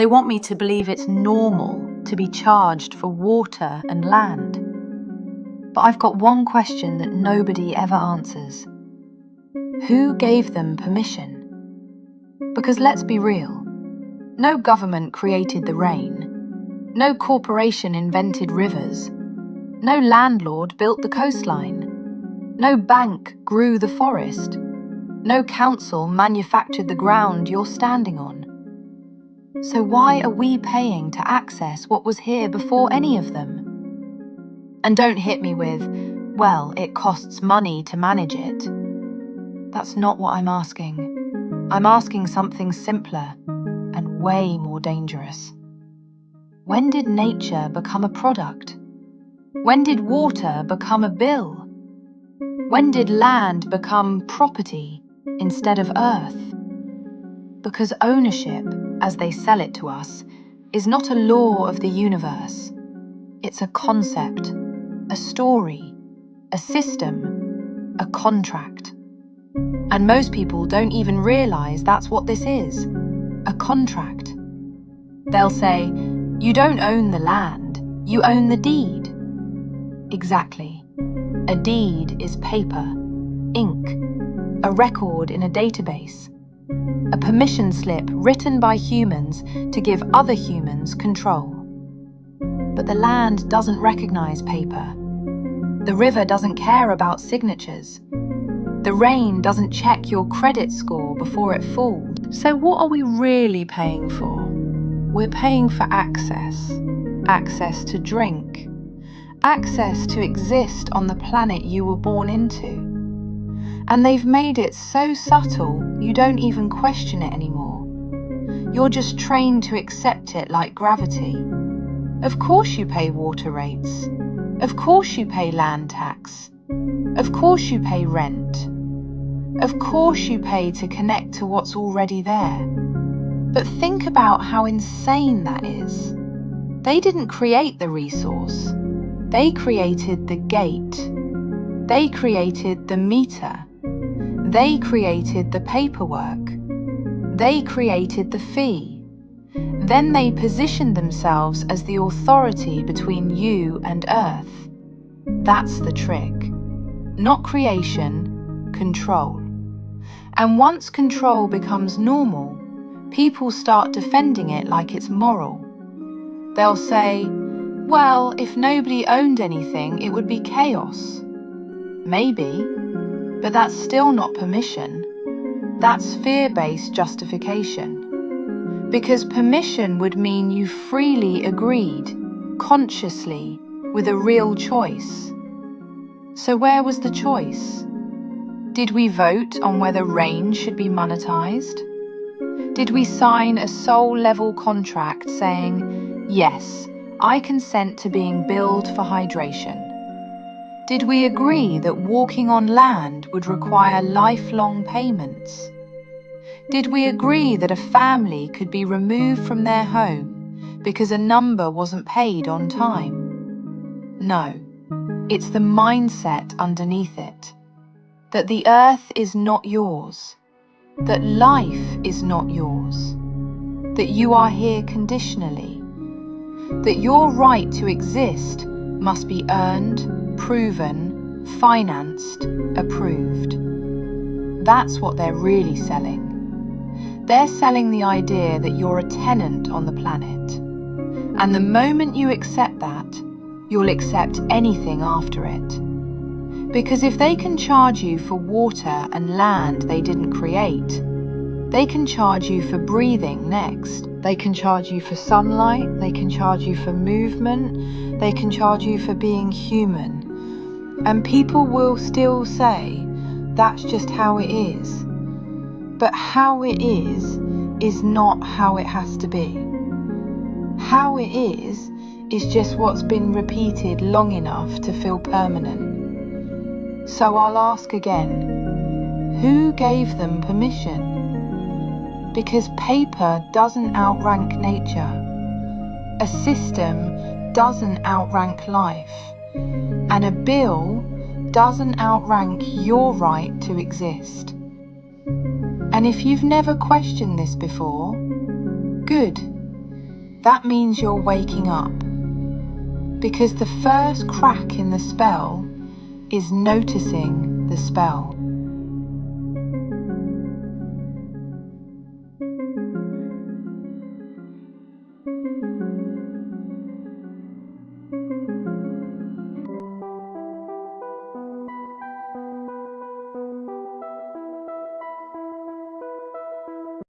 They want me to believe it's normal to be charged for water and land. But I've got one question that nobody ever answers. Who gave them permission? Because let's be real, no government created the rain, no corporation invented rivers, no landlord built the coastline, no bank grew the forest, no council manufactured the ground you're standing on. So why are we paying to access what was here before any of them? And don't hit me with, well, it costs money to manage it. That's not what I'm asking. I'm asking something simpler and way more dangerous. When did nature become a product? When did water become a bill? When did land become property instead of earth? Because ownership, as they sell it to us, is not a law of the universe. It's a concept, a story, a system, a contract. And most people don't even realize that's what this is, a contract. They'll say, you don't own the land, you own the deed. Exactly. A deed is paper, ink, a record in a database, a permission slip written by humans to give other humans control. But the land doesn't recognize paper. The river doesn't care about signatures. The rain doesn't check your credit score before it falls. So what are we really paying for? We're paying for access. Access to drink. Access to exist on the planet you were born into. And they've made it so subtle you don't even question it anymore. You're just trained to accept it like gravity. Of course you pay water rates. Of course you pay land tax. Of course you pay rent. Of course you pay to connect to what's already there. But think about how insane that is. They didn't create the resource. They created the gate. They created the meter. They created the paperwork. They created the fee. Then they positioned themselves as the authority between you and Earth. That's the trick. Not creation, control. And once control becomes normal, people start defending it like it's moral. They'll say, well, if nobody owned anything, it would be chaos. Maybe, but that's still not permission. That's fear-based justification. Because permission would mean you freely agreed, consciously, with a real choice. So where was the choice? Did we vote on whether rain should be monetized? Did we sign a soul-level contract saying, yes, I consent to being billed for hydration? Did we agree that walking on land would require lifelong payments? Did we agree that a family could be removed from their home because a number wasn't paid on time? No, it's the mindset underneath it. That the earth is not yours. That life is not yours. That you are here conditionally. That your right to exist must be earned, proven, financed, approved. That's what they're really selling. They're selling the idea that you're a tenant on the planet. And the moment you accept that, you'll accept anything after it. Because if they can charge you for water and land they didn't create, they can charge you for breathing next. They can charge you for sunlight, they can charge you for movement, they can charge you for being human. And people will still say, that's just how it is. But how it is not how it has to be. How it is just what's been repeated long enough to feel permanent. So I'll ask again, who gave them permission? Because paper doesn't outrank nature. A system doesn't outrank life. And a bill doesn't outrank your right to exist. And if you've never questioned this before, good, that means you're waking up. Because the first crack in the spell is noticing the spell.